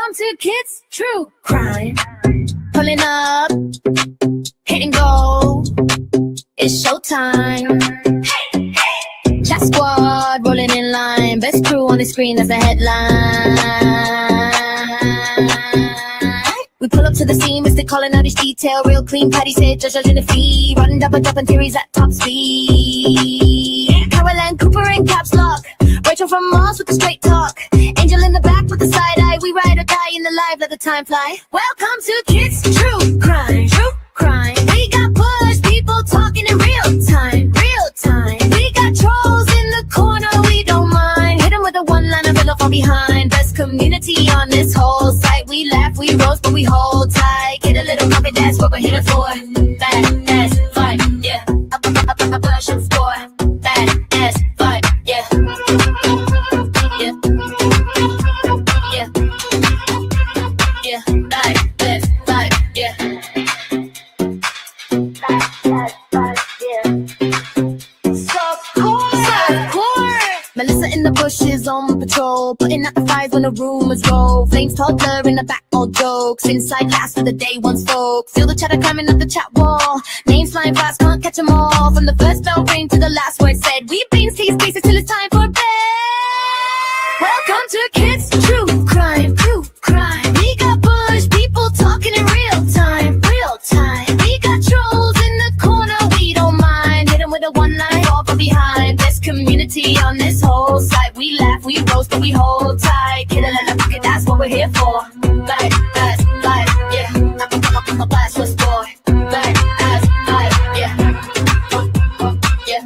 Welcome to Kids True Crime. Pulling up, hit and go. It's showtime. Hey, hey. Chat squad rolling in line. Best crew on the screen, that's the headline. We pull up to the scene, Mr. calling out each detail. Real clean, Patty said, judging the fee. Running double dropping theories at top speed. Caroline Cooper in caps lock. Rachel from Mars with the straight talk. Angel in the back with the side eye. We ride or die in the live, let the time fly. Welcome to Kids True Crime. True Crime. We got push, people talking in real time. Real time. We got trolls in the corner, we don't mind. Hit them with a one-liner, fill from behind. Best community on this whole site. We laugh, we roast, but we hold tight. Get a little coffee, that's what we're here for. Bad ass fight, yeah. Up, push and score. Bad ass fight, yeah. Melissa in the bushes on patrol, putting out the fires when the rumors roll. Flames, Toddler in the back, all jokes. Inside last for the day one's folks. Feel the chatter climbing up the chat wall. Names flying fast, can't catch them all. From the first bell ring to the last word said. We brains tease cases till it's time for bed. Welcome to Kids True Crime. True Crime. We got push, people talking in real time. Real time. We got trolls in the corner, we don't mind. Hit them with a one-line, fall from behind. Best community on this whole site. We laugh, we roast, but we hold tight. Get a little pocket, that's what we're here for. Back ass life, yeah. Up, blast for sport. Back ass life, yeah. Yeah.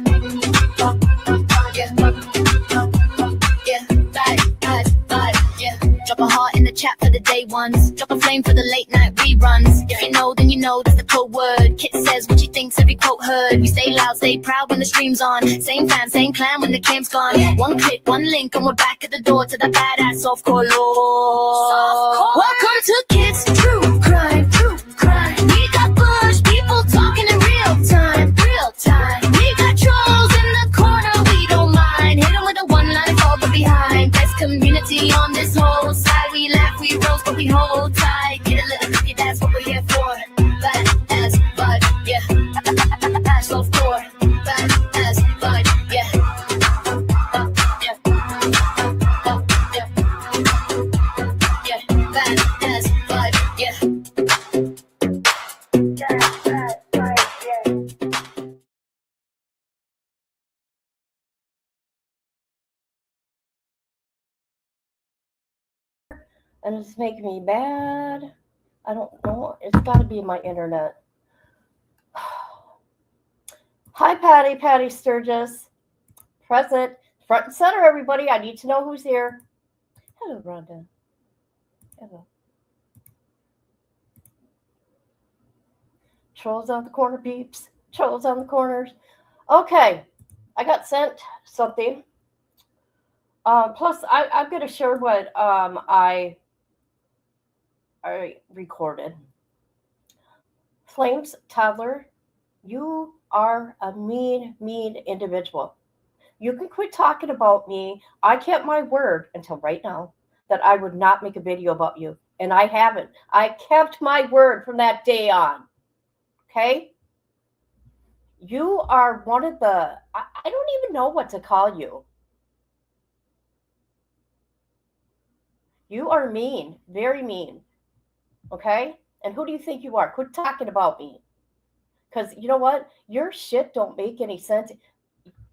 Drop a heart in the chat for the day ones. Drop a flame for the late night reruns. If you know, then you know that's the code word. Kit says what she thinks, every quote heard. We stay loud, stay proud when the stream's on. Same fan, same clan when the cam's gone. One click, one link, and we're back at the door to the badass softcore lore. Welcome to Kids True Crime. True Crime. We got push, people talking in real time. Real time. We got trolls in the corner, we don't mind. Hit them with a one-line, fall but behind. Best community on this whole side. We laugh, we roast, but we hold tight. Get a little cookie, that's what we're here for. Bad as bud, yeah. Ash low floor. Bad as bud, yeah. Yeah. Yeah. Bad as bud, yeah. And it's making me mad. I don't know. It's got to be my internet. Hi, Patty Sturgis. Present. Front and center, everybody. I need to know who's here. Hello, Rhonda. Hello. Trolls on the corner, peeps. Trolls on the corners. Okay. I got sent something. Plus, I'm going to share what I recorded. Flamez, Toddler, you are a mean individual. You can quit talking about me. I kept my word until right now that I would not make a video about you. And I haven't. I kept my word from that day on. Okay? You are one of the, I don't even know what to call you. You are mean, very mean. Okay? And who do you think you are? Quit talking about me. Because you know what? Your shit don't make any sense.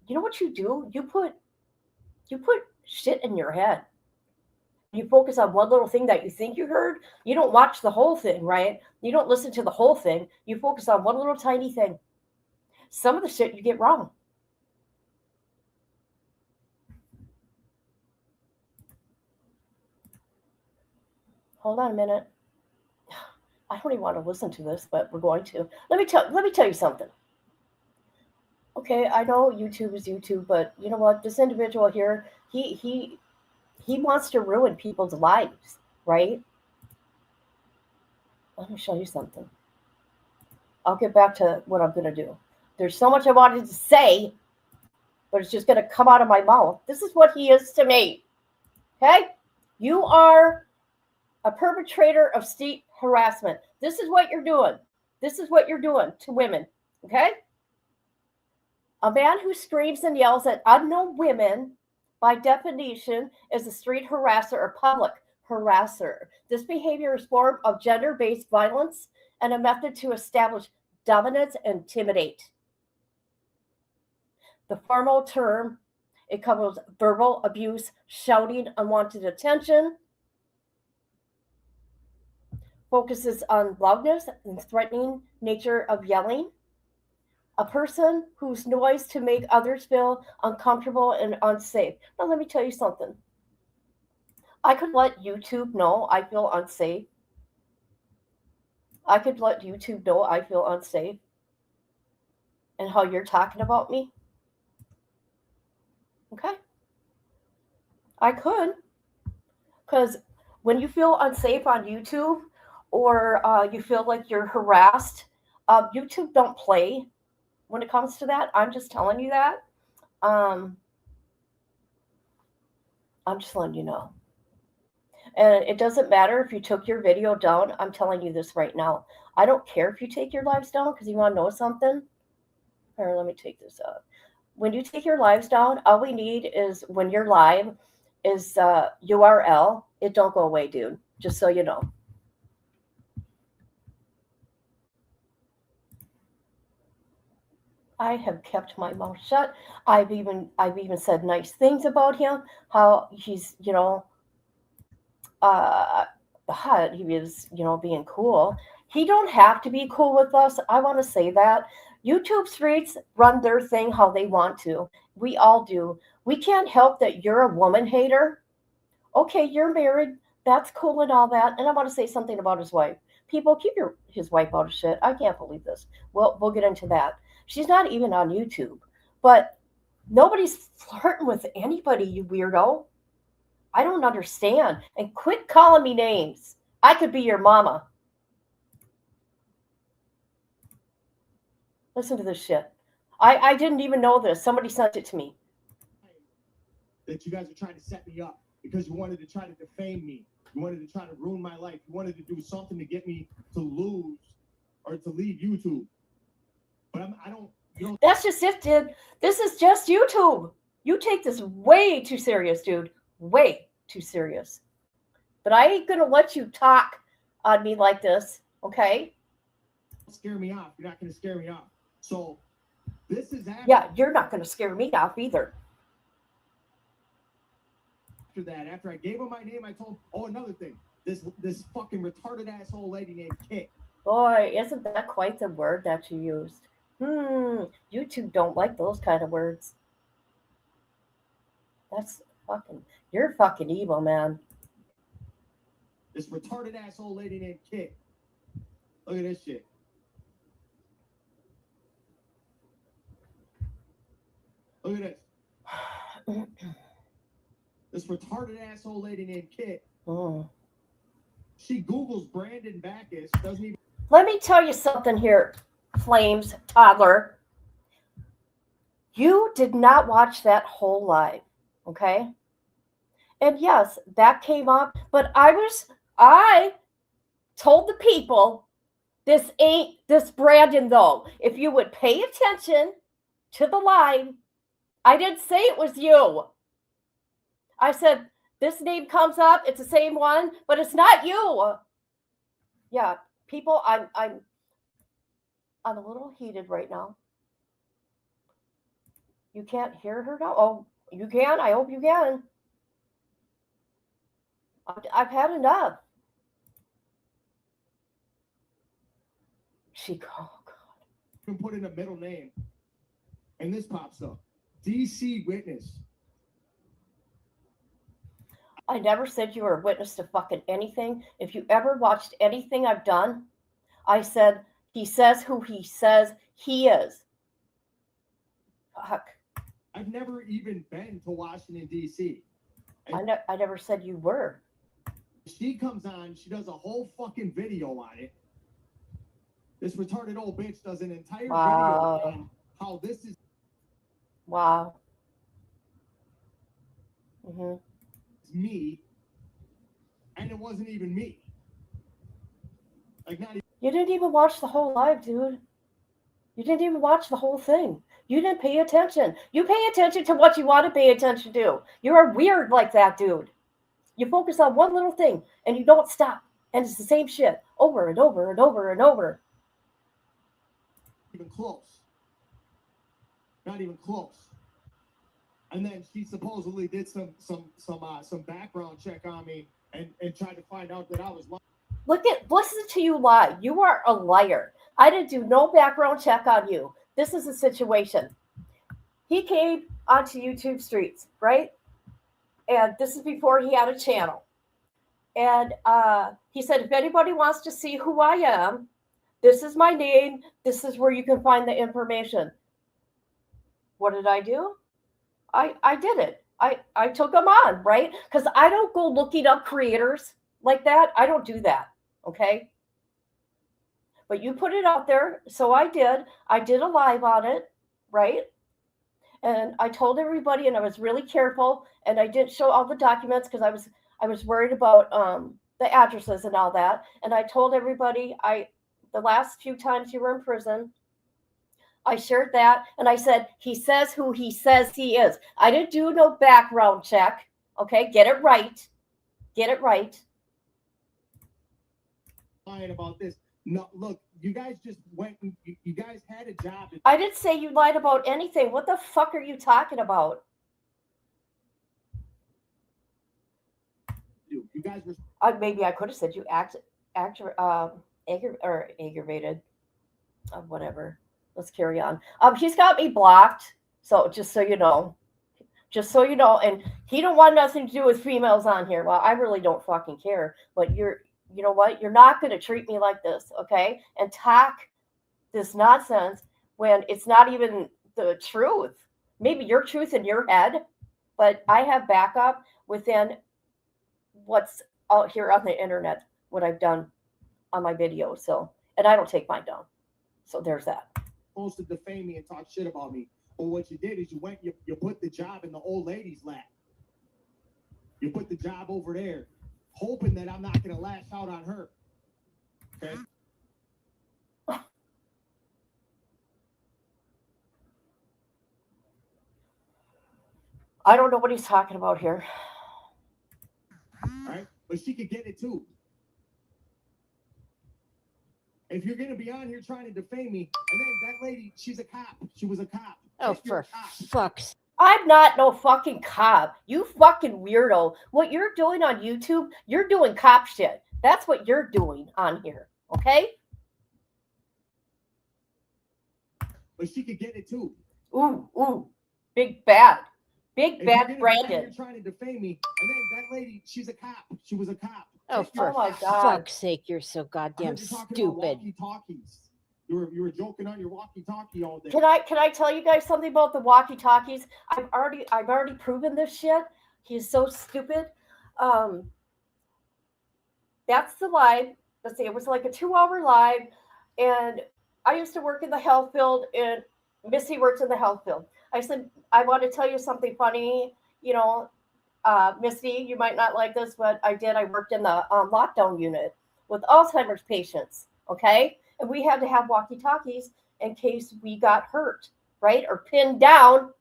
You know what you do? You put shit in your head. You focus on one little thing that you think you heard. You don't watch the whole thing, right? You don't listen to the whole thing. You focus on one little tiny thing. Some of the shit you get wrong. Hold on a minute. I don't even want to listen to this, but we're going to. Let me tell you something. Okay, I know YouTube is YouTube, but you know what? This individual here, he wants to ruin people's lives, right? Let me show you something. I'll get back to what I'm going to do. There's so much I wanted to say, but it's just going to come out of my mouth. This is what he is to me. Okay? You are a perpetrator of street harassment. This is what you're doing. This is what you're doing to women, okay? A man who screams and yells at unknown women, by definition, is a street harasser or public harasser. This behavior is a form of gender-based violence and a method to establish dominance and intimidate. The formal term, it covers verbal abuse, shouting unwanted attention, focuses on loudness and threatening nature of yelling. A person whose noise to make others feel uncomfortable and unsafe. Now, let me tell you something. I could let YouTube know I feel unsafe. I could let YouTube know I feel unsafe and how you're talking about me. Okay? I could. Because when you feel unsafe on YouTube or you feel like you're harassed, YouTube don't play when it comes to that. I'm just telling you that. I'm just letting you know. And it doesn't matter if you took your video down. I'm telling you this right now. I don't care if you take your lives down, because you want to know something? Or let me take this out. When you take your lives down, all we need is when you're live is URL. It don't go away, dude. Just so you know. I have kept my mouth shut. I've even said nice things about him. How he's, he was, being cool. He don't have to be cool with us. I want to say that. YouTube streets run their thing how they want to. We all do. We can't help that you're a woman hater. Okay, you're married. That's cool and all that. And I want to say something about his wife. People, keep his wife out of shit. I can't believe this. Well, we'll get into that. She's not even on YouTube. But nobody's flirting with anybody, you weirdo. I don't understand. And quit calling me names. I could be your mama. Listen to this shit. I didn't even know this. Somebody sent it to me. That you guys are trying to set me up because you wanted to try to defame me. You wanted to try to ruin my life. You wanted to do something to get me to lose or to leave YouTube. But I don't. That's just it, dude. This is just YouTube. You take this way too serious, dude. Way too serious. But I ain't gonna let you talk on me like this, okay? Don't scare me off. You're not gonna scare me off. So this is after. Yeah, you're not gonna scare me off either. After that, after I gave him my name, I told him, another thing. This fucking retarded asshole lady named Kit. Boy, isn't that quite the word that you used? YouTube don't like those kind of words. You're fucking evil, man. This retarded asshole lady named Kit. Look at this shit. Look at this. This retarded asshole lady named Kit. She Googles Brandon Backus, doesn't even. Let me tell you something here, Flamez, Toddler. You did not watch that whole live, okay? And yes, that came up, but I told the people, this ain't this Brandon though. If you would pay attention to the live, I didn't say it was you. I said, this name comes up, it's the same one, but it's not you. Yeah, people, I'm a little heated right now. You can't hear her now? Oh, you can? I hope you can. I've had enough. Oh, God. You can put in a middle name. And this pops up. DC witness. I never said you were a witness to fucking anything. If you ever watched anything I've done, I said, he says who he says he is. Fuck. I've never even been to Washington, D.C. I never said you were. She comes on, she does a whole fucking video on it. This retarded old bitch does an entire video on how this is. Wow. It's me, and it wasn't even me. Like, not even. You didn't even watch the whole live, dude. You didn't even watch the whole thing. You didn't pay attention. You pay attention to what you want to pay attention to. You're weird like that, dude. You focus on one little thing and you don't stop. And it's the same shit over and over and over and over. Even close. Not even close. And then she supposedly did some background check on me and tried to find out that I was lying. Listen to you lie. You are a liar. I didn't do no background check on you. This is a situation. He came onto YouTube streets, right? And this is before he had a channel. And he said, if anybody wants to see who I am, this is my name. This is where you can find the information. What did I do? I did it. I took him on, right? Because I don't go looking up creators like that. I don't do that, okay? But you put it out there, so I did. I did a live on it, right? And I told everybody, and I was really careful, and I didn't show all the documents because I was worried about the addresses and all that. And I told everybody, the last few times you were in prison, I shared that, and I said, he says who he says he is. I didn't do no background check, okay? Get it right. Get it right. Lying about this. No, look, you guys just went and you guys had a job. I didn't say you lied about anything. What the fuck are you talking about? You guys were. Maybe I could have said you aggravated. Whatever. Let's carry on. He's got me blocked. So just so you know. Just so you know. And he don't want nothing to do with females on here. Well, I really don't fucking care. But you know what? You're not going to treat me like this, okay? And talk this nonsense when it's not even the truth. Maybe your truth in your head, but I have backup within what's out here on the internet, what I've done on my videos. So, and I don't take mine down. So there's that. Supposed to defame me and talk shit about me. But what you did is you put the job in the old lady's lap. You put the job over there, hoping that I'm not going to lash out on her. Okay? I don't know what he's talking about here. All right? But she could get it too. If you're going to be on here trying to defame me, and then that lady, she's a cop. She was a cop. Oh, for fuck's. I'm not no fucking cop. You fucking weirdo. What you're doing on YouTube, you're doing cop shit. That's what you're doing on here. Okay? But she could get it too. Ooh. Big bad. Big If bad you're Brandon. trying to defame me, and then that lady, she's a cop. She was a cop. Oh, for my God. fuck's sake, you're so I goddamn heard you talking about stupid. walkie-talkies. You were joking on your walkie-talkie all day. Can I tell you guys something about the walkie-talkies? I've already proven this shit. He's so stupid. That's the live. Let's see, it was like a 2-hour live, and I used to work in the health field, and Missy works in the health field. I said, I want to tell you something funny. You know, Misty, you might not like this, but I did. I worked in the lockdown unit with Alzheimer's patients, okay? And we had to have walkie-talkies in case we got hurt, right? Or pinned down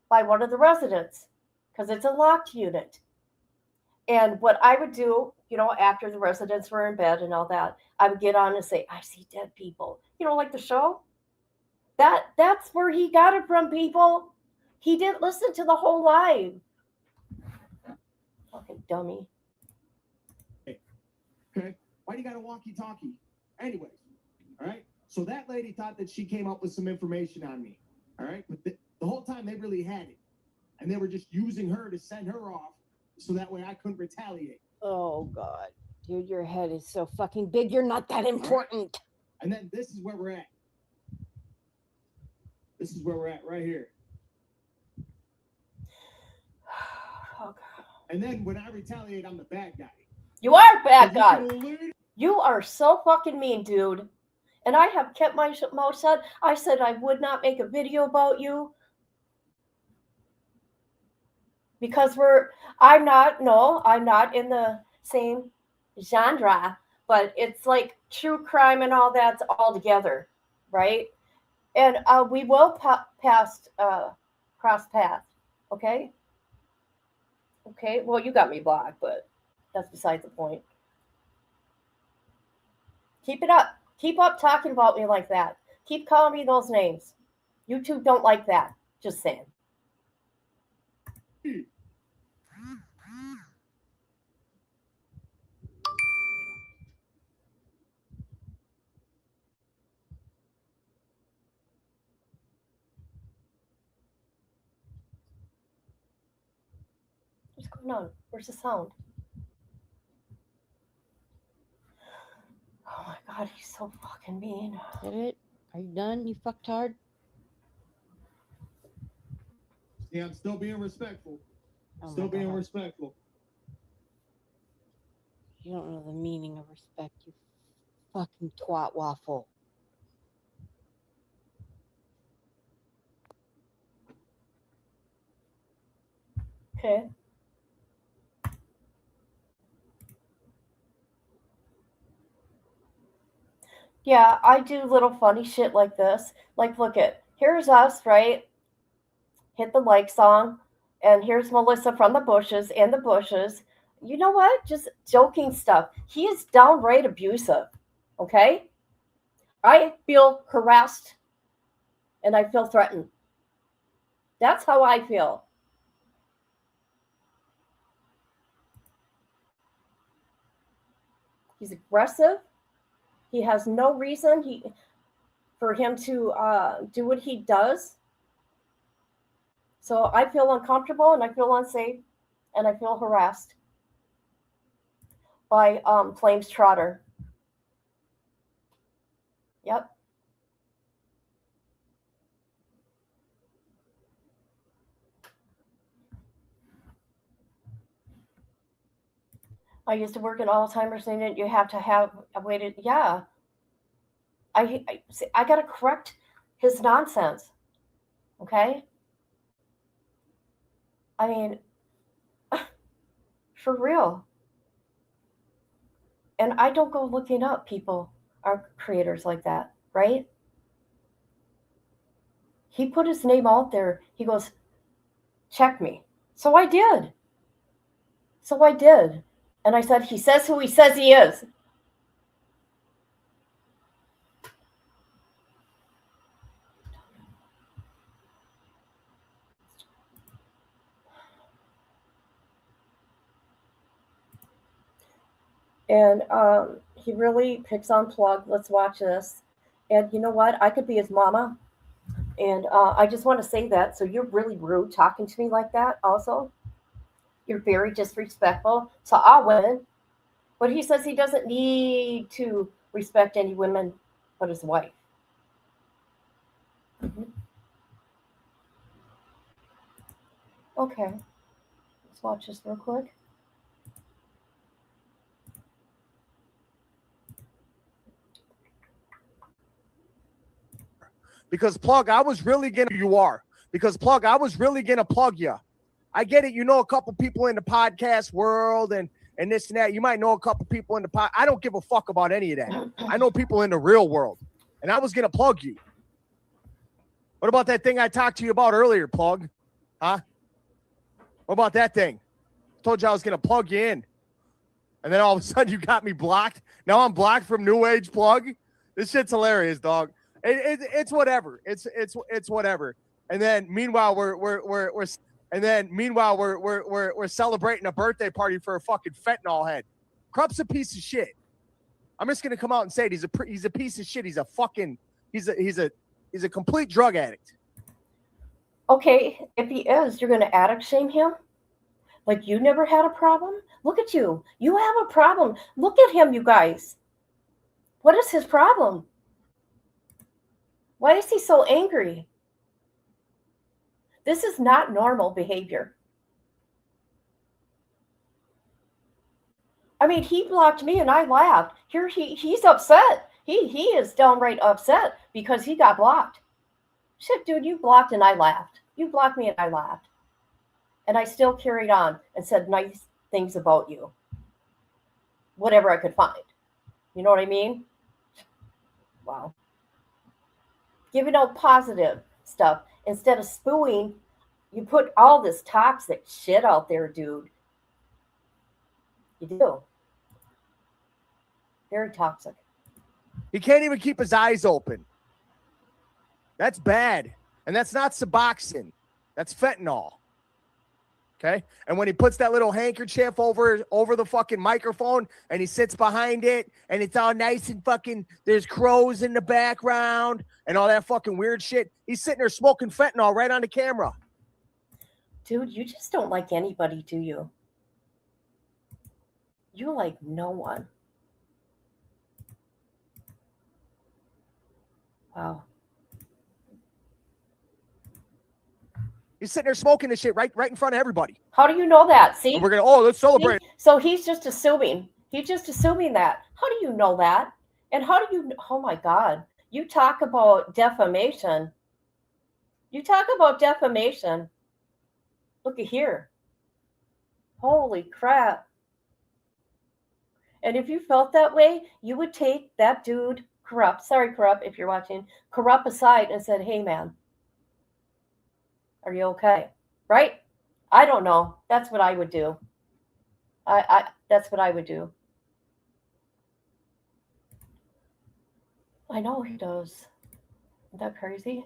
by one of the residents because it's a locked unit. And what I would do, you know, after the residents were in bed and all that, I would get on and say, I see dead people. You know, like the show? That's where he got it from, people. He didn't listen to the whole live. Fucking dummy. Okay? Why do you got a walkie-talkie? Anyways, all right? So that lady thought that she came up with some information on me, all right? But the whole time they really had it. And they were just using her to send her off so that way I couldn't retaliate. Oh, God. Dude, your head is so fucking big. You're not that important. And then this is where we're at. This is where we're at right here. Oh, God. And then when I retaliate, I'm the bad guy. You are a bad guy. Literally- You are so fucking mean, dude. And I have kept my mouth shut. I said I would not make a video about you. Because I'm not in the same genre. but it's like true crime and all that's all together, right? And we will cross paths, okay? Okay, well, you got me blocked, but that's besides the point. Keep it up. Keep up talking about me like that. Keep calling me those names. YouTube don't like that. Just saying. What's going on? Where's the sound? Oh my god, he's so fucking mean. Did it? Are you done, you fucktard? Yeah, I'm still being respectful. Oh my Still being God. respectful. You don't know the meaning of respect, you fucking twat waffle. Okay. Yeah, I do little funny shit like this. Like, look at, here's us, right? Hit the like song. And here's Melissa from the bushes and the bushes. You know what? Just joking stuff. He is downright abusive. Okay? I feel harassed and I feel threatened. That's how I feel. He's aggressive. He has no reason for him to do what he does. So I feel uncomfortable and I feel unsafe and I feel harassed by Flamez Trotter. Yep. I used to work in Alzheimer's and you have to have a way to, yeah. I got to correct his nonsense. Okay? I mean, for real. And I don't go looking up people, our creators like that, right? He put his name out there. He goes, check me. So I did. And I said, he says who he says he is. And he really picks on Plug. Let's watch this. And you know what? I could be his mama. And I just want to say that. So you're really rude talking to me like that also. You're very disrespectful to all women. But he says he doesn't need to respect any women but his wife. Mm-hmm. Okay. Let's watch this real quick. Because Plug, I was really gonna you are. Because Plug, I was really gonna plug you. I get it. You know a couple people in the podcast world and this and that. You might know a couple people in the pod. I don't give a fuck about any of that. I know people in the real world, and I was gonna plug you. What about that thing I talked to you about earlier, Plug? Huh? What about that thing? I told you I was gonna plug you in, and then all of a sudden you got me blocked. Now I'm blocked from New Age, Plug. This shit's hilarious, dog. It's whatever. It's whatever. And then meanwhile we're celebrating a birthday party for a fucking fentanyl head. Krupp's a piece of shit. I'm just gonna come out and say it. He's a piece of shit. He's a complete drug addict. Okay, if he is, you're gonna addict shame him? Like you never had a problem? Look at you. You have a problem. Look at him, you guys. What is his problem? Why is he so angry? This is not normal behavior. I mean, he blocked me and I laughed. Here he's upset. He is downright upset because he got blocked. Shit, dude, you blocked and I laughed. You blocked me and I laughed. And I still carried on and said nice things about you. Whatever I could find. You know what I mean? Wow. Giving out positive stuff instead of spewing. You put all this toxic shit out there, dude. You do. Very toxic. He can't even keep his eyes open. That's bad. And that's not Suboxone. That's fentanyl. Okay? And when he puts that little handkerchief over the fucking microphone and he sits behind it and it's all nice and fucking, there's crows in the background and all that fucking weird shit, he's sitting there smoking fentanyl right on the camera. Dude, you just don't like anybody, do you? You like no one. Wow. He's sitting there smoking this shit right in front of everybody. How do you know that? See? And we're going to, let's celebrate. So he's just assuming. He's just assuming that. How do you know that? And how do you, oh my God. You talk about defamation. You talk about defamation. Look at here. Holy crap. And if you felt that way, you would take that dude, Corrupt, sorry, Corrupt, if you're watching, Corrupt aside and said, hey, man, are you okay? Right? I don't know. That's what I would do. That's what I would do. I know he does. Isn't that crazy?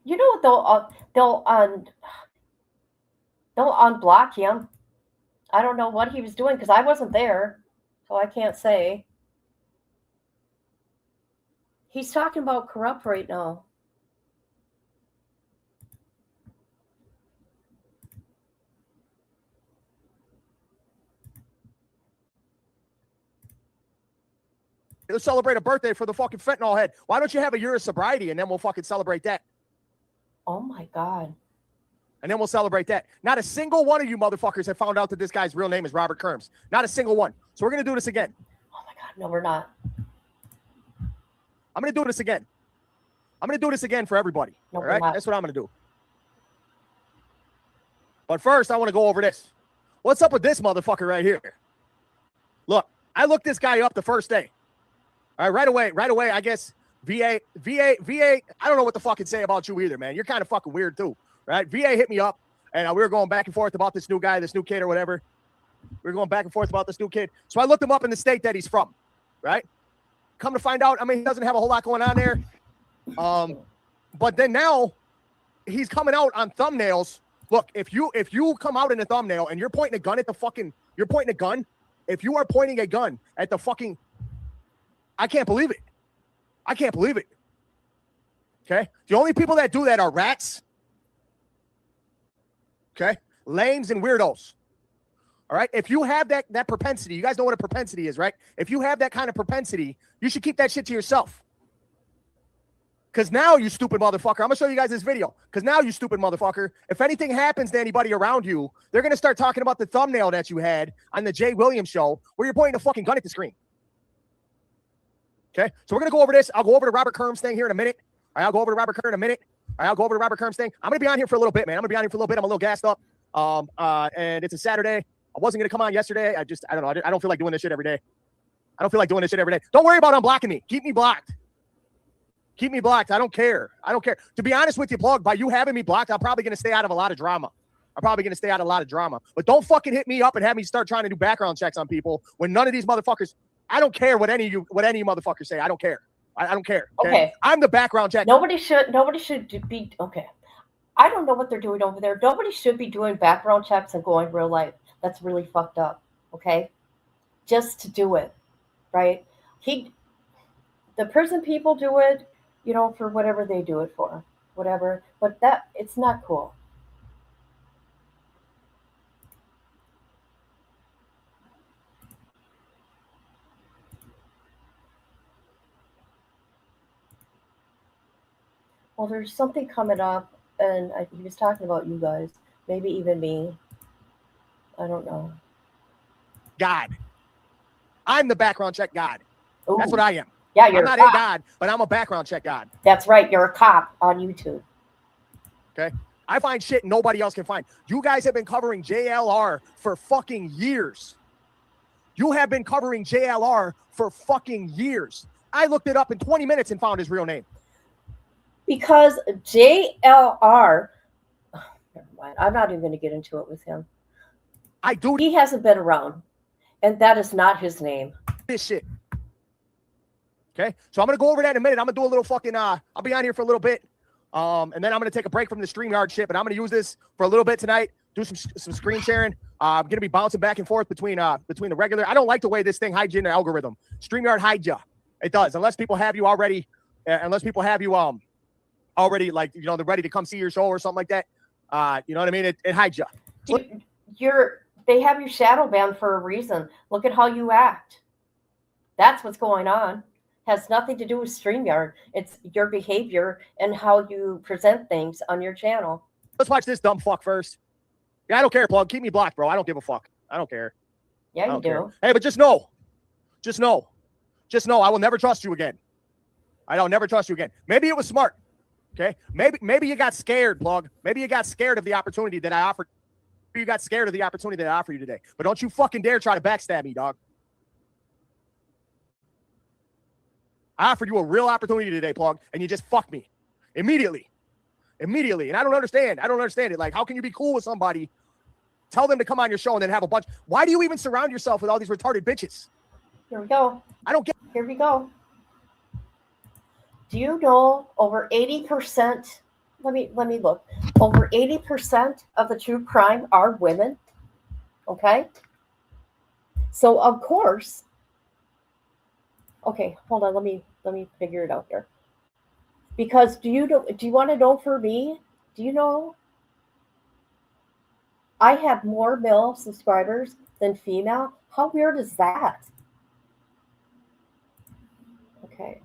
You know, they'll unblock him. I don't know what he was doing because I wasn't there, so I can't say. He's talking about Corrupt right now. Let's celebrate a birthday for the fucking fentanyl head. Why don't you have a year of sobriety and then we'll fucking celebrate that? Oh my God. And then we'll celebrate that. Not a single one of you motherfuckers have found out that this guy's real name is Robert Kerms. Not a single one. So we're going to do this again. Oh my God. No, we're not. I'm going to do this again. I'm going to do this again for everybody. No, all right? we're not. That's what I'm going to do. But first, I want to go over this. What's up with this motherfucker right here? Look, I looked this guy up the first day. All right, right away, I guess VA, I don't know what to fucking say about you either, man. You're kind of fucking weird too, right? VA hit me up, and we were going back and forth about this new guy, this new kid or whatever. We were going back and forth about this new kid. So I looked him up in the state that he's from, right? Come to find out, I mean, he doesn't have a whole lot going on there. But then now he's coming out on thumbnails. Look, if you come out in a thumbnail and you're pointing a gun at the fucking, if you are pointing a gun at the fucking, I can't believe it. I can't believe it. Okay? The only people that do that are rats. Okay? Lames and weirdos. All right? If you have that propensity, you guys know what a propensity is, right? If you have that kind of propensity, you should keep that shit to yourself. Because now, you stupid motherfucker, I'm going to show you guys this video. Because now, you stupid motherfucker, if anything happens to anybody around you, they're going to start talking about the thumbnail that you had on the Jay Williams show where you're pointing a fucking gun at the screen. Okay, so we're going to go over this. I'll go over the Robert Kerms thing here in a minute. All right, I'll go over the Robert Kerms in a minute. All right, I'll go over the Robert Kerms thing. I'm going to be on here for a little bit, man. I'm a little gassed up. And it's a Saturday. I wasn't going to come on yesterday. I don't know. I don't feel like doing this shit every day. Don't worry about unblocking me. Keep me blocked. I don't care. To be honest with you, Plug, by you having me blocked, I'm probably going to stay out of a lot of drama. But don't fucking hit me up and have me start trying to do background checks on people when none of these motherfuckers, I don't care what any of you motherfuckers say. I don't care. I don't care. Okay. I'm the background check. Nobody should be, okay. I don't know what they're doing over there. Nobody should be doing background checks and going real life. That's really fucked up. Okay. Just to do it. Right. The prison people do it, for whatever they do it for, whatever, but it's not cool. Well, there's something coming up, and he was talking about you guys, maybe even me. I don't know. God. I'm the background check God. Ooh. That's what I am. Yeah, you're I'm not a God, but I'm a background check God. That's right. You're a cop on YouTube. Okay. I find shit nobody else can find. You guys have been covering JLR for fucking years. You have been covering JLR for fucking years. I looked it up in 20 minutes and found his real name. Because JLR, never mind. I'm not even going to get into it with him. He hasn't been around, and that is not his name. This shit. Okay, so I'm going to go over that in a minute. I'm going to do a little fucking, I'll be on here for a little bit. And then I'm going to take a break from the StreamYard shit, but I'm going to use this for a little bit tonight, do some screen sharing. I'm going to be bouncing back and forth between the regular. I don't like the way this thing hides you in the algorithm. StreamYard hides you. It does. Unless people have you already, already like, you know, they're ready to come see your show or something like that. You know what I mean? It hides you. They have you shadow banned for a reason. Look at how you act. That's what's going on. Has nothing to do with StreamYard. It's your behavior and how you present things on your channel. Let's watch this dumb fuck first. Yeah, I don't care, Plug. Keep me blocked, bro. I don't give a fuck. I don't care. Yeah, you do. Care. Hey, but just know, I will never trust you again. I'll never trust you again. Maybe it was smart. Okay. Maybe you got scared, Plug. Maybe you got scared of the opportunity that I offered. Maybe you got scared of the opportunity that I offered you today. But don't you fucking dare try to backstab me, dog. I offered you a real opportunity today, Plug, and you just fucked me immediately. And I don't understand. it. Like, how can you be cool with somebody, tell them to come on your show, and then have a bunch? Why do you even surround yourself with all these retarded bitches? Here we go. I don't get. Here we go. Do you know over 80%? Let me look. Over 80% of the true crime are women. Okay. So of course. Okay, hold on. Let me figure it out here. Because do you want to know for me? Do you know I have more male subscribers than female? How weird is that? Okay.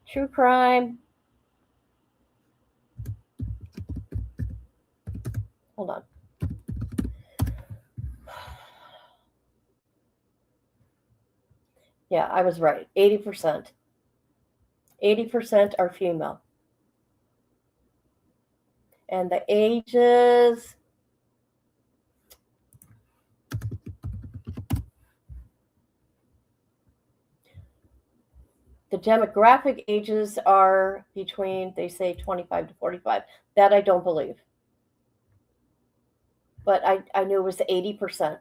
True crime. Hold on. Yeah, I was right. 80%. 80% are female. And the ages. The demographic ages are between, they say, 25 to 45. That I don't believe. But I knew it was 80%.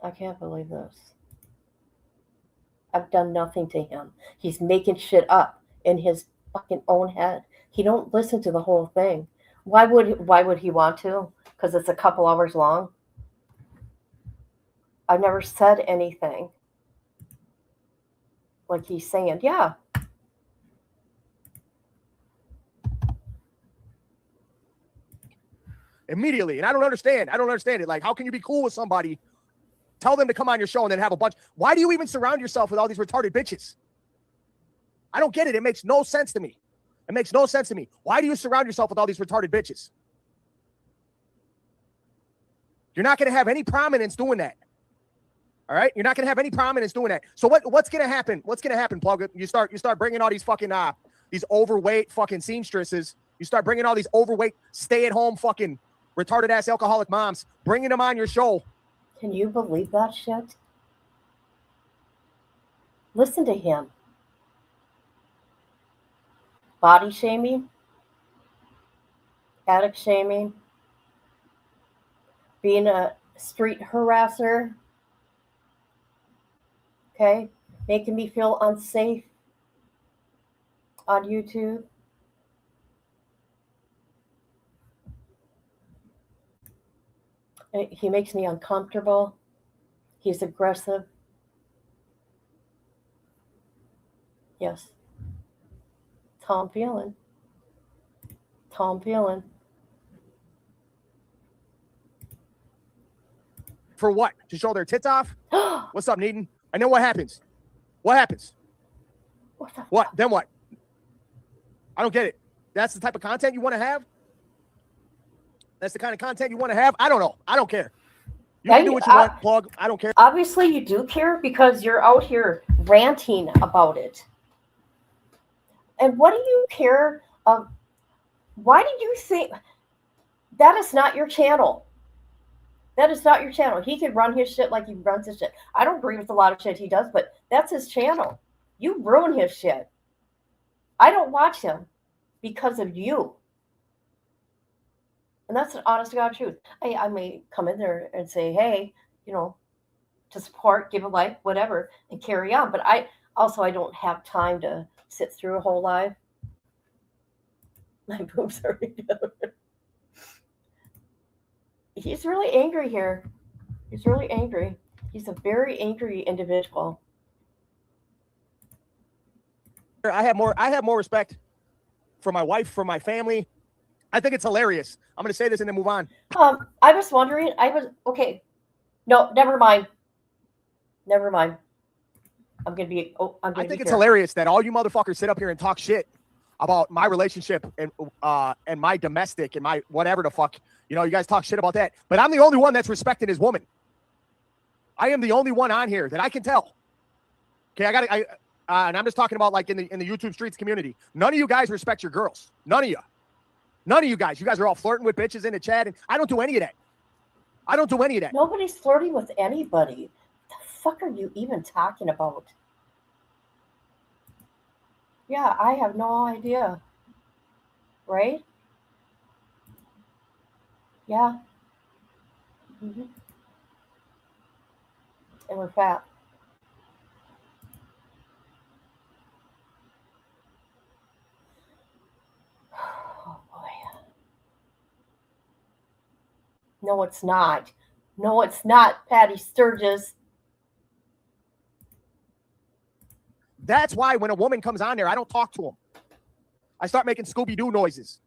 I can't believe this. I've done nothing to him. He's making shit up in his fucking own head. He don't listen to the whole thing. Why would he want to? Because it's a couple hours long. I've never said anything like he's saying. Yeah. Immediately. And I don't understand it. Like, how can you be cool with somebody, tell them to come on your show, and then have a bunch? Why do you even surround yourself with all these retarded bitches? I don't get it. It makes no sense to me. Why do you surround yourself with all these retarded bitches? You're not going to have any prominence doing that. All right? You're not going to have any prominence doing that. So what's going to happen? Plug? You start bringing all these fucking these overweight fucking seamstresses. You start bringing all these overweight stay-at-home fucking retarded ass alcoholic moms, bringing them on your show. Can you believe that shit? Listen to him. Body shaming, addict shaming, being a street harasser, okay, making me feel unsafe on YouTube. He makes me uncomfortable. He's aggressive. Yes. That's how I'm feeling. For what? To show their tits off? What's up, Needon? I know what happens. What happens? What? Then what? I don't get it. That's the type of content you want to have? That's the kind of content you want to have? I don't know. I don't care. You can do what you want, plug. I don't care. Obviously, you do care because you're out here ranting about it. And what do you care? Why did you think that is not your channel? That is not your channel. He can run his shit like he runs his shit. I don't agree with a lot of shit he does, but that's his channel. You ruin his shit. I don't watch him because of you. And that's an honest to God truth. I may come in there and say, hey, to support, give a like, whatever, and carry on. But I don't have time to sit through a whole live. My boobs are together. He's really angry here. He's really angry. He's a very angry individual. I have more respect for my wife, for my family. I think it's hilarious. I'm going to say this and then move on. I was wondering. Okay. No, never mind. Never mind. I think it's hilarious that all you motherfuckers sit up here and talk shit about my relationship and my domestic and my whatever the fuck. You guys talk shit about that. But I'm the only one that's respecting his woman. I am the only one on here that I can tell. Okay, and I'm just talking about like in the YouTube streets community. None of you guys respect your girls. None of you. None of you guys. You guys are all flirting with bitches in the chat, and I don't do any of that. I don't do any of that. Nobody's flirting with anybody. What the fuck are you even talking about? Yeah, I have no idea. Right? Yeah. Mm-hmm. And we're fat. Oh boy. No, it's not. No, it's not, Patty Sturgis. That's why when a woman comes on there, I don't talk to them. I start making Scooby-Doo noises.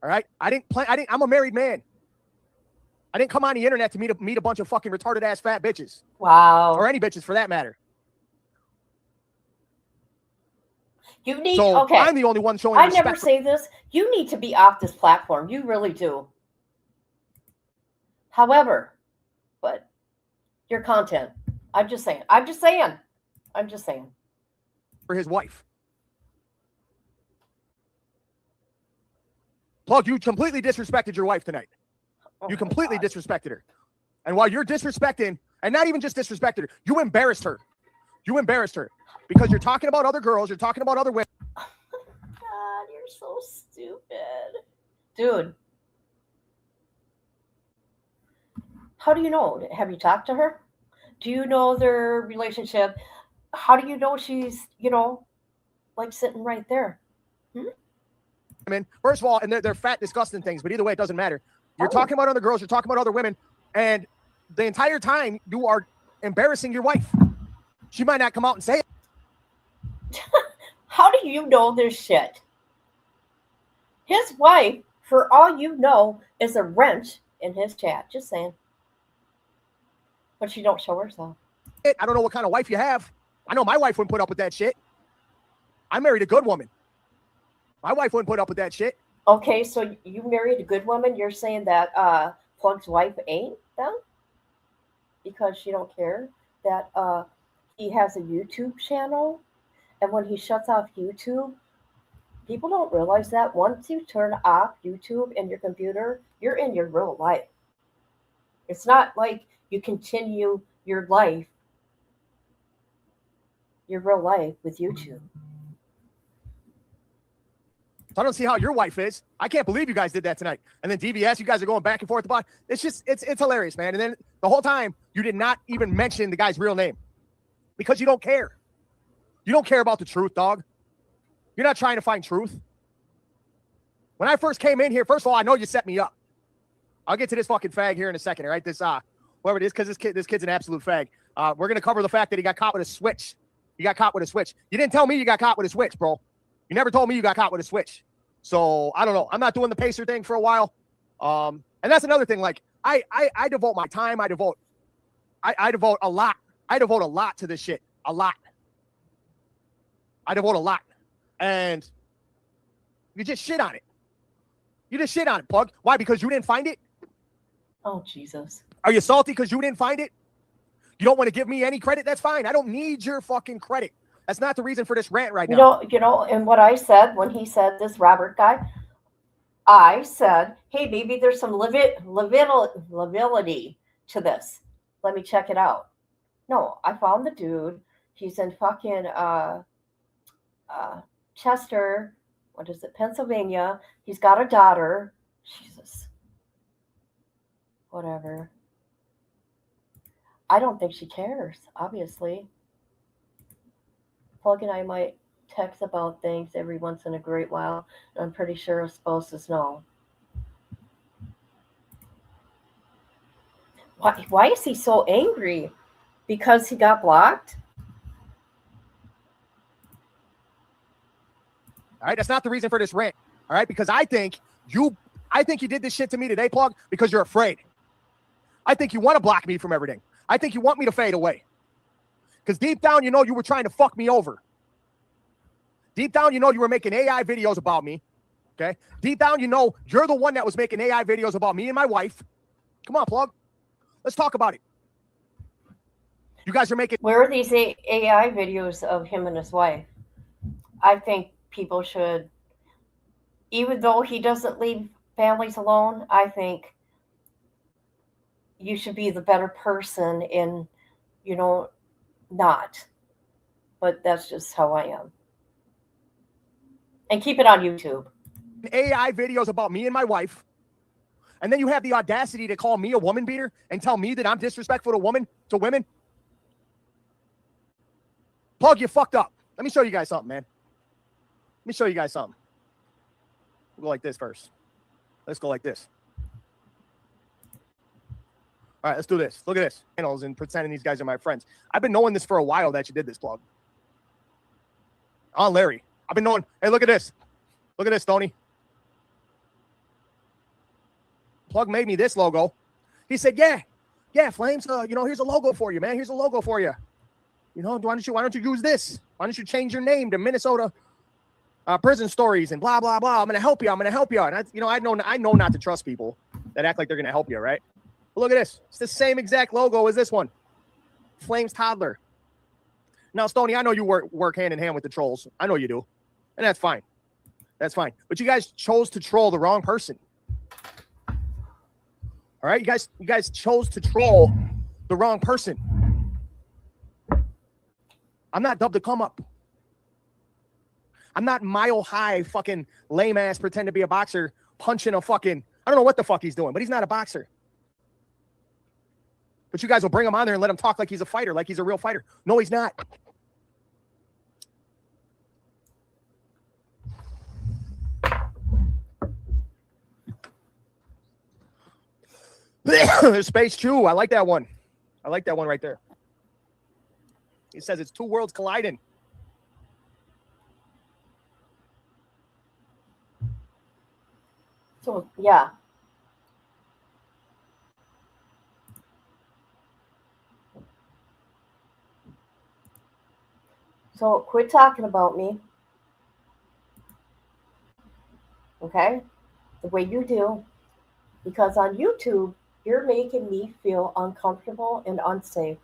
All right? I'm a married man. I didn't come on the internet to meet a bunch of fucking retarded ass fat bitches. Wow. Or any bitches for that matter. Okay. I'm the only one showing I respect. never say this. You need to be off this platform. You really do. However, but your content. I'm just saying. For his wife. Plug, you completely disrespected your wife tonight. You completely disrespected her. And while you're disrespecting, and not even just disrespected her, you embarrassed her. You embarrassed her. Because you're talking about other girls, you're talking about other women. Oh my God, you're so stupid. Dude. How do you know? Have you talked to her? Do you know their relationship? How do you know she's, like sitting right there? I mean, first of all, and they're fat, disgusting things, but either way, it doesn't matter. You're talking about other girls, you're talking about other women, and the entire time you are embarrassing your wife. She might not come out and say it. How do you know this shit? His wife, for all you know, is a wrench in his chat. Just saying. But she don't show herself. I don't know what kind of wife you have. I know my wife wouldn't put up with that shit. I married a good woman. My wife wouldn't put up with that shit. Okay, so you married a good woman. You're saying that Plug's wife ain't then? Because she don't care that he has a YouTube channel, and when he shuts off YouTube, people don't realize that once you turn off YouTube in your computer, you're in your real life. It's not like you continue your life, your real life with YouTube. I don't see how your wife is. I can't believe you guys did that tonight. And then DVS, you guys are going back and forth about it. It's hilarious, man. And then the whole time you did not even mention the guy's real name because you don't care. You don't care about the truth, dog. You're not trying to find truth. When I first came in here, first of all, I know you set me up. I'll get to this fucking fag here in a second, all right? This whoever it is, because this kid's an absolute fag. We're gonna cover the fact that he got caught with a switch. He got caught with a switch. You didn't tell me you got caught with a switch, bro. You never told me you got caught with a switch. So I don't know. I'm not doing the pacer thing for a while. And that's another thing. Like I devote my time. I devote a lot. I devote a lot to this shit. A lot. I devote a lot. And you just shit on it. You just shit on it, Plug. Why? Because you didn't find it? Oh, Jesus. Are you salty because you didn't find it? You don't want to give me any credit? That's fine. I don't need your fucking credit. That's not the reason for this rant right now. You know, and what I said when he said this Robert guy, I said, hey, maybe there's some liability to this. Let me check it out. No, I found the dude. He's in fucking Chester, what is it, Pennsylvania. He's got a daughter. Jesus. Whatever. I don't think she cares, obviously. Plug and I might text about things every once in a great while. And I'm pretty sure spouses know. Why is he so angry? Because he got blocked? All right, that's not the reason for this rant. All right, because I think you did this shit to me today, Plug, because you're afraid. I think you want to block me from everything. I think you want me to fade away. Because deep down, you know you were trying to fuck me over. Deep down, you know you were making AI videos about me. Okay? Deep down, you know you're the one that was making AI videos about me and my wife. Come on, Plug. Let's talk about it. You guys are making... Where are these AI videos of him and his wife? I think people should, even though he doesn't leave families alone, I think you should be the better person in, you know, not. But that's just how I am. And keep it on YouTube. AI videos about me and my wife. And then you have the audacity to call me a woman beater and tell me that I'm disrespectful to women. Plug, you fucked up. Let me show you guys something, man. Let me show you guys something. We'll go like this first. Let's go like this. All right, let's do this. Look at this. Channels and pretending these guys are my friends. I've been knowing this for a while that you did this, Plug. On Larry. I've been knowing. Hey, look at this. Look at this, Tony. Plug made me this logo. He said, yeah, Flames, you know, here's a logo for you, man. Here's a logo for you. You know, why don't you use this? Why don't you change your name to Minnesota Prison Stories and blah, blah, blah. I'm going to help you. And I know not to trust people that act like they're going to help you, right? But look at this. It's the same exact logo as this one. Flames Toddler. Now, Stoney, I know you work hand in hand with the trolls. I know you do. And that's fine. That's fine. But you guys chose to troll the wrong person. All right, you guys chose to troll the wrong person. I'm not dubbed to come up. I'm not mile high fucking lame ass pretend to be a boxer punching a fucking, I don't know what the fuck he's doing, but he's not a boxer. But you guys will bring him on there and let him talk like he's a fighter, like he's a real fighter. No, he's not. There's Space Chew. I like that one. I like that one right there. It says it's two worlds colliding. So, yeah. So, quit talking about me. Okay? The way you do. Because on YouTube, you're making me feel uncomfortable and unsafe.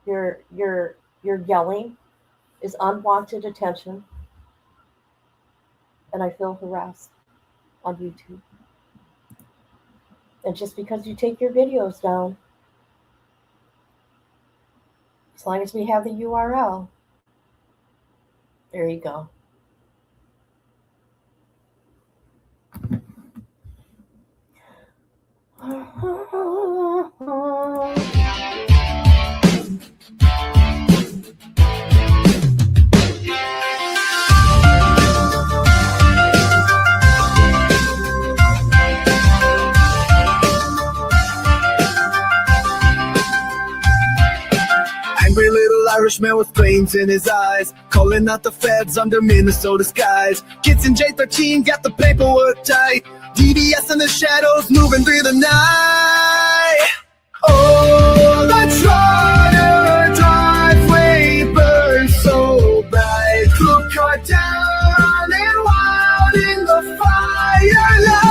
Your yelling is unwanted attention. And I feel harassed on YouTube. And just because you take your videos down, as long as we have the URL, there you go. Angry little Irishman with flames in his eyes, calling out the feds under Minnesota skies. Kids in J13 got the paperwork tight. DDS in the shadows moving through the night. Oh, the trotter driveway burns so bright. Look her down running wild in the firelight.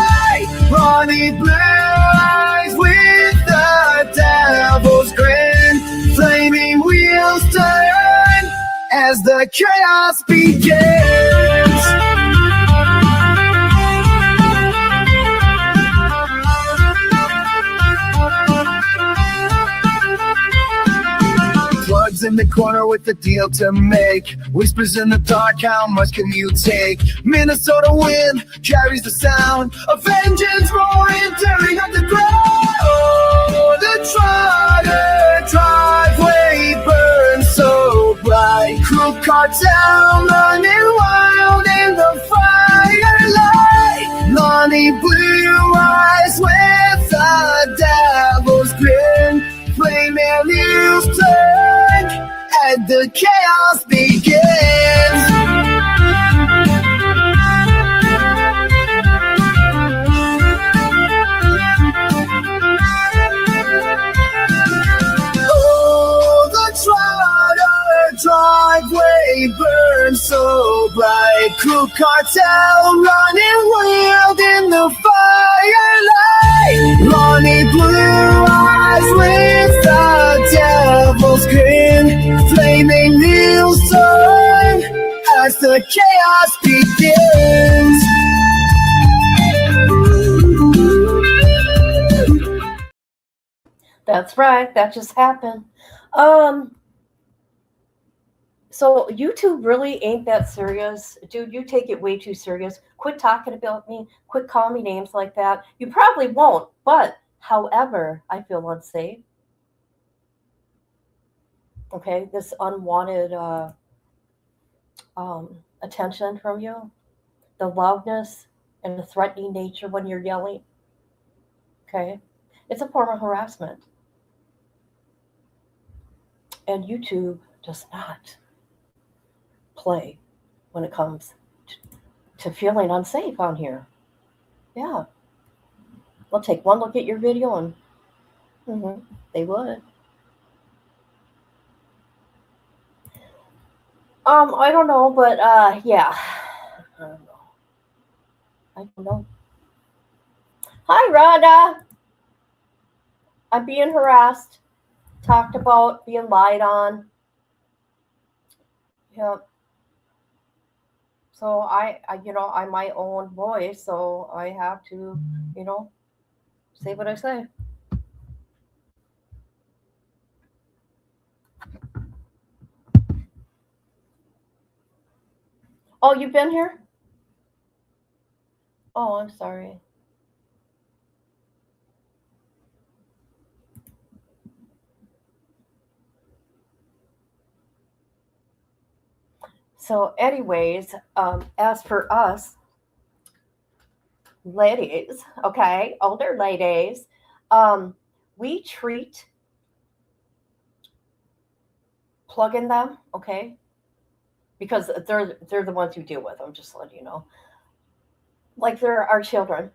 lonely blue eyes with the devil's grin. Flaming wheels turn as the chaos begins. Plugs in the corner with the deal to make. Whispers in the dark, how much can you take? Minnesota wind carries the sound of vengeance roaring, tearing up the ground. Oh, the Trotter driveway burns so bright. Crew cartel running wild in the firelight. Lonely blue eyes with the devil's grin. Flaming wheels turn and the chaos begins. Oh, the Trotter driveway burns so bright. Crew cartel running wild in the firelight. Lonely blue eyes with the devil's grin. Flaming wheels turn as the chaos begins. That's right. That just happened. So YouTube really ain't that serious. Dude, you take it way too serious. Quit talking about me. Quit calling me names like that. You probably won't. But, however, I feel unsafe. Okay, this unwanted attention from you. The loudness and the threatening nature when you're yelling. Okay, it's a form of harassment. And YouTube does not play when it comes to feeling unsafe on here. Yeah. They'll take one look at your video and they would. I don't know, but yeah. I don't know. Hi, Rhonda. I'm being harassed, talked about, being lied on. Yep. So I'm my own voice, so I have to, say what I say. Oh, you've been here? Oh, I'm sorry. So anyways, as for us ladies, okay, older ladies, we treat plugging them, okay, because they're the ones who deal with them, just to let you know. Like they're our children.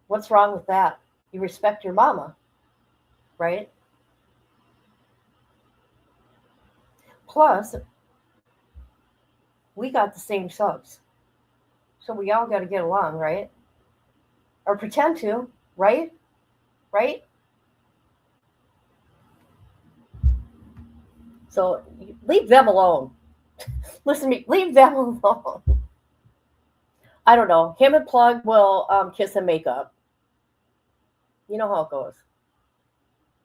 What's wrong with that? You respect your mama, right? Plus, we got the same subs. So we all got to get along, right? Or pretend to, right? Right? So leave them alone. Listen to me, leave them alone. I don't know. Him and Plug will kiss and make up. You know how it goes.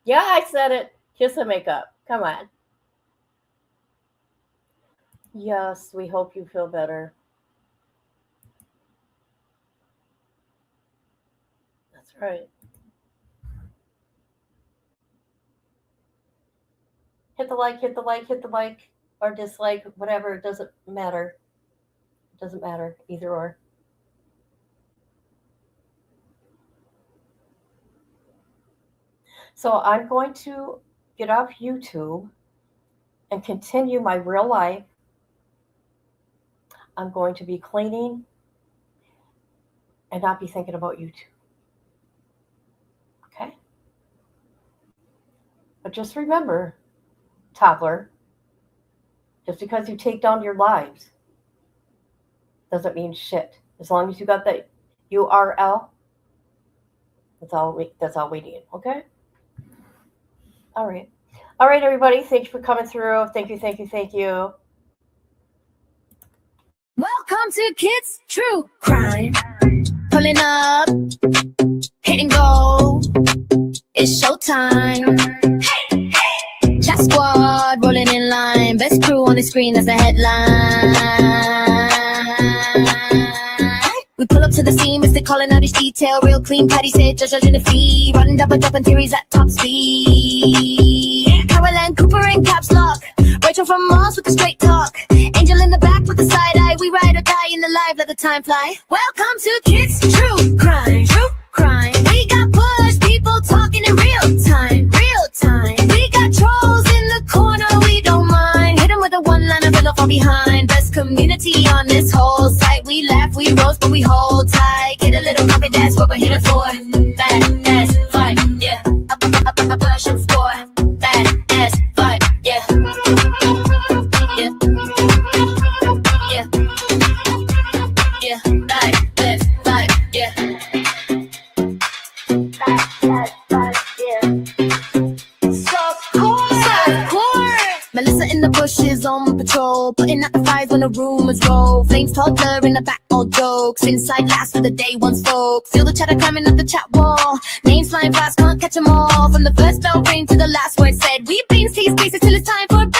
Yeah, I said it. Kiss and make up. Come on. Yes, we hope you feel better. That's right. Hit the like, hit the like, hit the like, or dislike, whatever. It doesn't matter. It doesn't matter. Either or. So I'm going to get off YouTube and continue my real life. I'm going to be cleaning and not be thinking about YouTube. Okay? But just remember, Toddler, just because you take down your lives doesn't mean shit. As long as you got the URL, That's all we need. Okay. All right, everybody. Thank you for coming through. Thank you. Welcome to Kids True Crime. Pulling up, hit and go. It's showtime. Chat squad rolling in line. Best crew on the screen as the headline. We pull up to the scene, Mr. calling out each detail. Real clean, Patty said, judging the fee. Running double dropping theories at top speed. Caroline Cooper in caps lock. Rachel from Mars with the straight talk. Angel in the back with the side eye. We ride or die in the live, let the time fly. Welcome to Kids True Crime. True Crime. We got push people talking in real time. Real time. We got trolls in the corner, we don't mind. Hit them with a one-liner, fill from behind. Best community on this whole site. We laugh, we roast, but we hold tight. Get a little copy, that's what we're here for. Bad ass fight, yeah. Up, push and score. Bad ass fight, yeah. Yeah. Yeah. Yeah. Bad ass fight, yeah. Bad ass fight, yeah. Melissa in the bushes on patrol, putting out the fires when the rumors roll. Flames Toddler in the back, all jokes. Inside last for the day one's folks. Feel the chatter climbing up the chat wall. Names flying fast, can't catch them all. From the first bell ring to the last word said. We brains tease spaces till it's time for bed.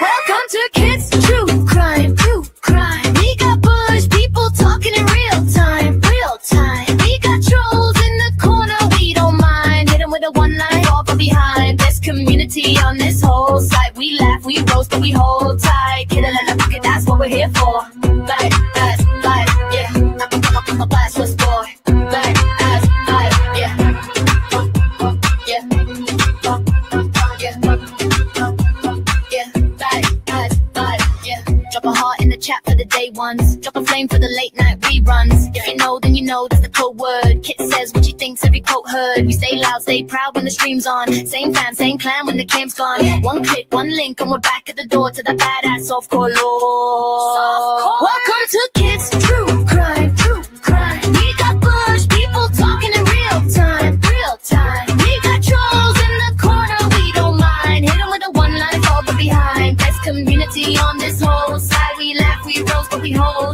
Welcome to Kids True Crime. True Crime. We got bush people talking in real time. Real time. We got trolls in the corner, we don't mind. Hit them with a one-line, fall from behind. Best community on this whole site. We laugh, we roast, but we hold tight. Get a little pocket, that's what we're here for. Back ass life, yeah. Up, blast for sport. Back ass life, yeah. Yeah. Yeah. Back ass life, yeah. Drop a heart in the chat for the day ones. Drop a flame for the late night reruns. If you know, then you know that's the code word. Kit says what she thinks, every quote heard. We stay loud, stay proud when the stream's on. Same fam, same clan when the cam's gone. One click, one link, and we're back at the door to the badass softcore lore. Welcome to Kids True Crime. True Crime. We got bush people talking in real time. Real time. We got trolls in the corner, we don't mind. Hit them with a one-line, fall but behind. Best community on this whole side. We laugh, we roast, but we hold